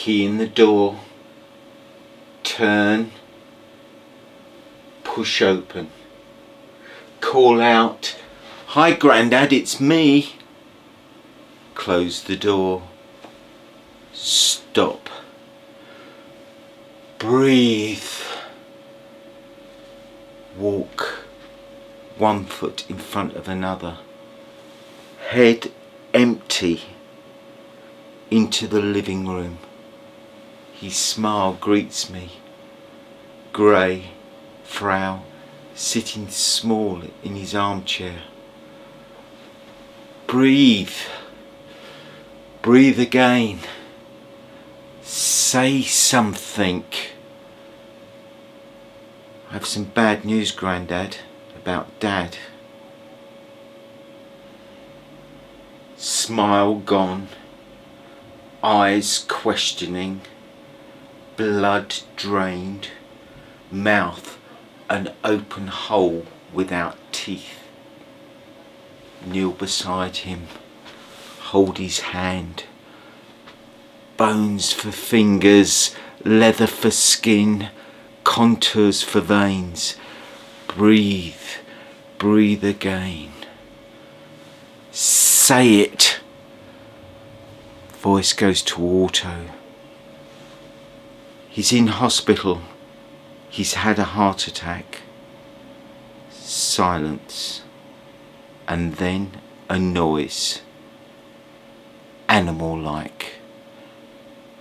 Key in the door, turn, push open, call out, "Hi Grandad, it's me." Close the door, stop, breathe, walk one foot in front of another, head empty into the living room. His smile greets me, grey, Frau, sitting small in his armchair. Breathe, breathe again, say something. I have some bad news, Grandad, about Dad. Smile gone, eyes questioning, blood drained, mouth an open hole without teeth. Kneel beside him, hold his hand. Bones for fingers, leather for skin, contours for veins. Breathe, breathe again. Say it. Voice goes to auto. He's in hospital. He's had a heart attack. Silence. And then a noise. Animal-like.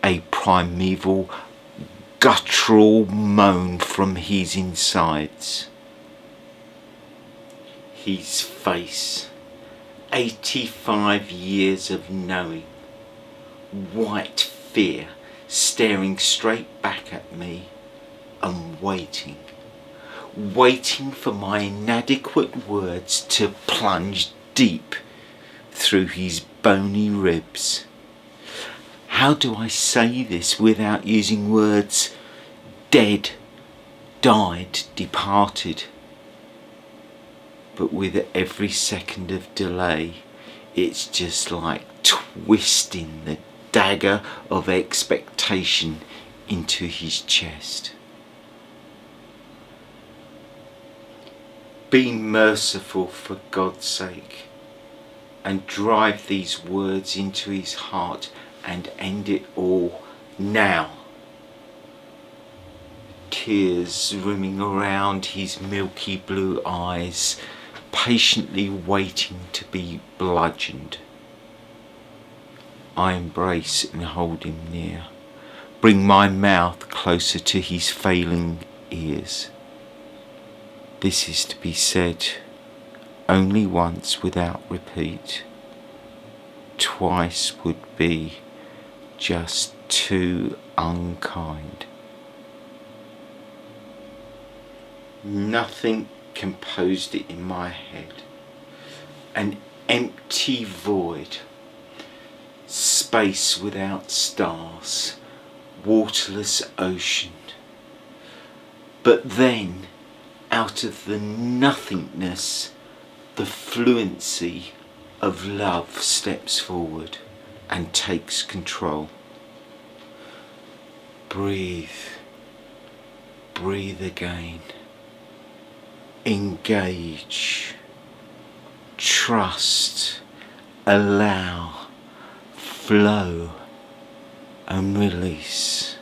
A primeval, guttural moan from his insides. His face. 85 years of knowing. White fear staring straight back at me and waiting for my inadequate words to plunge deep through his bony ribs. How do I say this without using words dead, died, departed? But with every second of delay, it's just like twisting the dagger of expectation into his chest. Be merciful for God's sake, and drive these words into his heart and end it all now. Tears rimming around his milky blue eyes, patiently waiting to be bludgeoned. I embrace and hold him near, bring my mouth closer to his failing ears. This is to be said only once without repeat. Twice would be just too unkind. Nothing composed it in my head. An empty void. Space without stars. Waterless ocean. But then, out of the nothingness, the fluency of love steps forward and takes control. Breathe. Breathe again. Engage. Trust. Allow. Flow. And release.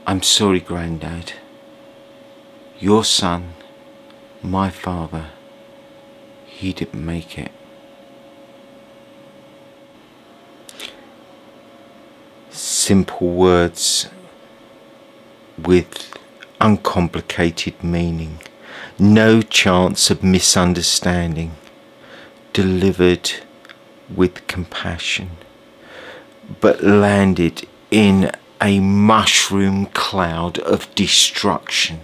I'm sorry, Grandad. Your son, my father, he didn't make it. Simple words with uncomplicated meaning. No chance of misunderstanding. Delivered with compassion, but landed in a mushroom cloud of destruction.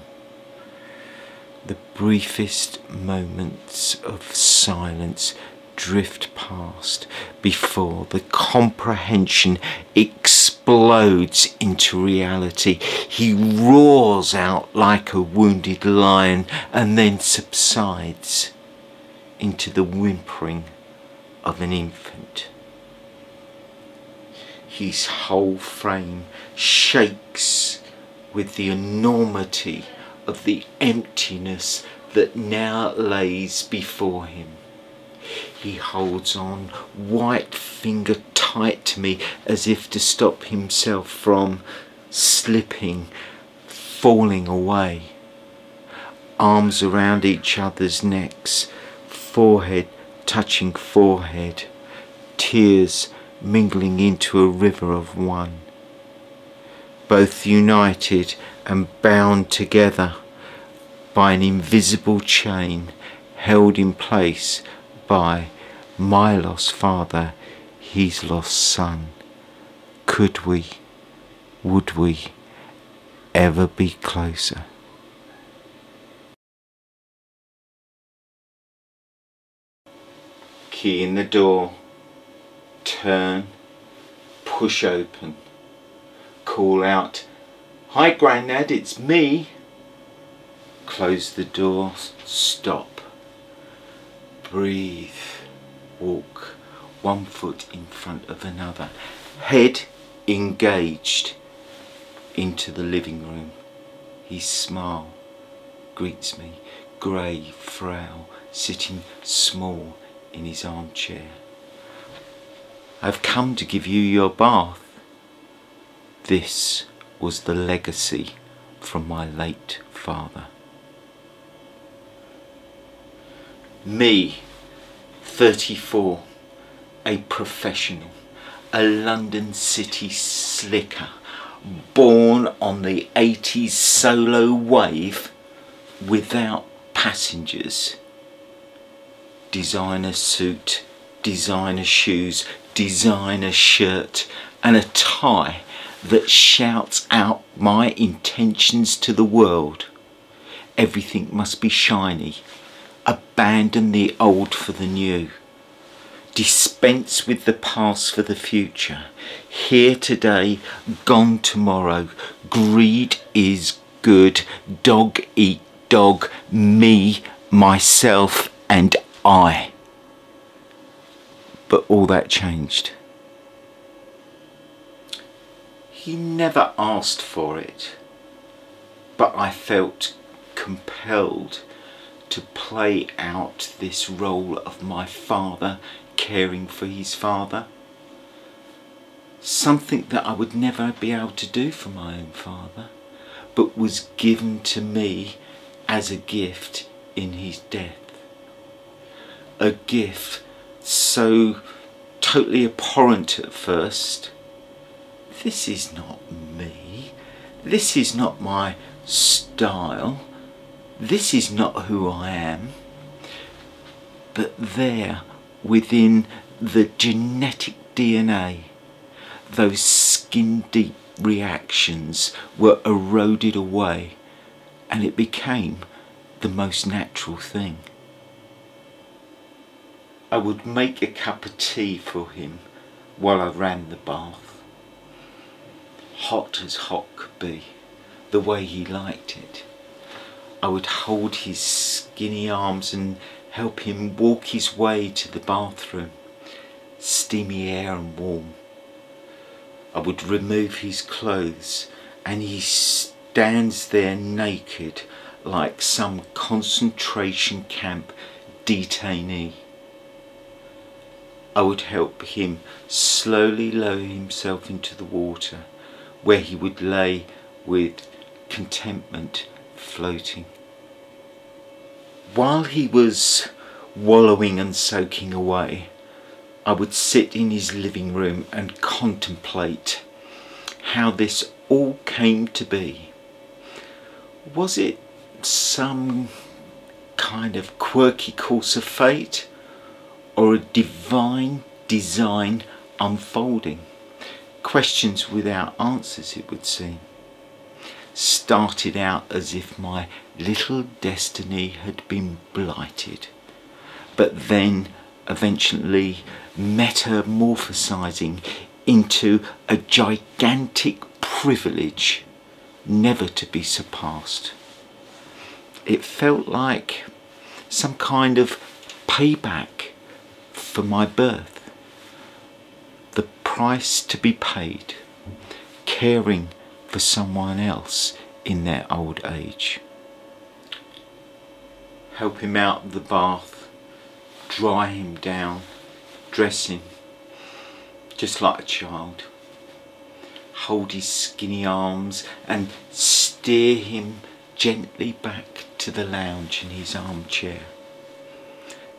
The briefest moments of silence drift past before the comprehension explodes into reality. He roars out like a wounded lion and then subsides into the whimpering of an infant. His whole frame shakes with the enormity of the emptiness that now lays before him. He holds on, white finger tight to me, as if to stop himself from slipping, falling away. Arms around each other's necks, forehead touching forehead, tears mingling into a river of one. Both united and bound together by an invisible chain, held in place by my lost father, his lost son. Could we, would we ever be closer? Key in the door, turn, push open, call out, "Hi Grandad, it's me." Close the door, stop, breathe, walk, one foot in front of another, head engaged, into the living room. His smile greets me, grey, frail, sitting small in his armchair. "I've come to give you your bath." This was the legacy from my late father. Me, 34, a professional, a London city slicker, born on the 80s solo wave without passengers. Designer suit, designer shoes, designer shirt, and a tie that shouts out my intentions to the world. Everything must be shiny. Abandon the old for the new. Dispense with the past for the future. Here today, gone tomorrow. Greed is good. Dog eat dog. Me, myself, and I. But all that changed. He never asked for it, but I felt compelled to play out this role of my father caring for his father. Something that I would never be able to do for my own father, but was given to me as a gift in his death. A gift so totally abhorrent at first. This is not me. This is not my style. This is not who I am. But there, within the genetic DNA, those skin-deep reactions were eroded away, and it became the most natural thing. I would make a cup of tea for him while I ran the bath. Hot as hot could be, the way he liked it. I would hold his skinny arms and help him walk his way to the bathroom, steamy air and warm. I would remove his clothes and he stands there naked like some concentration camp detainee. I would help him slowly lower himself into the water, where he would lay with contentment floating. While he was wallowing and soaking away, I would sit in his living room and contemplate how this all came to be. Was it some kind of quirky course of fate, or a divine design unfolding? Questions without answers, it would seem. Started out as if my little destiny had been blighted, but then eventually metamorphosizing into a gigantic privilege never to be surpassed. It felt like some kind of payback for my birth. The price to be paid, caring for someone else in their old age. Help him out of the bath, dry him down, dress him just like a child, hold his skinny arms and steer him gently back to the lounge in his armchair.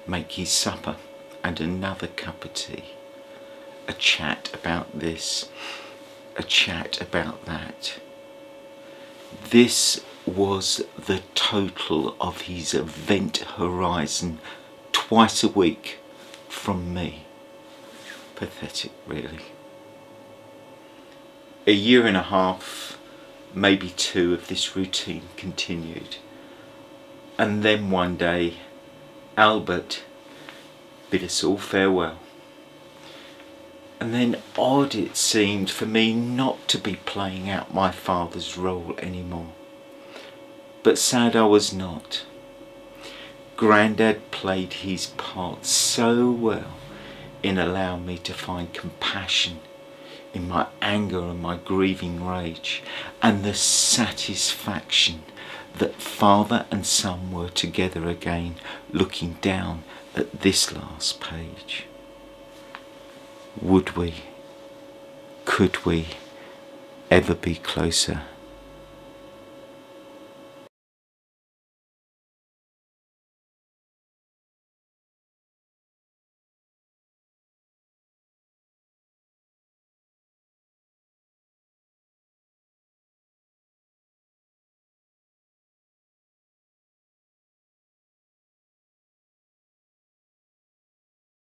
Make his supper and another cup of tea. A chat about this, a chat about that. This was the total of his event horizon twice a week from me. Pathetic, really. A year and a half, maybe 2 of this routine continued. And then one day, Albert bid us all farewell. And then odd it seemed for me not to be playing out my father's role anymore. But sad I was not. Grandad played his part so well in allowing me to find compassion in my anger and my grieving rage, and the satisfaction that father and son were together again, looking down at this last page. Would we, could we ever be closer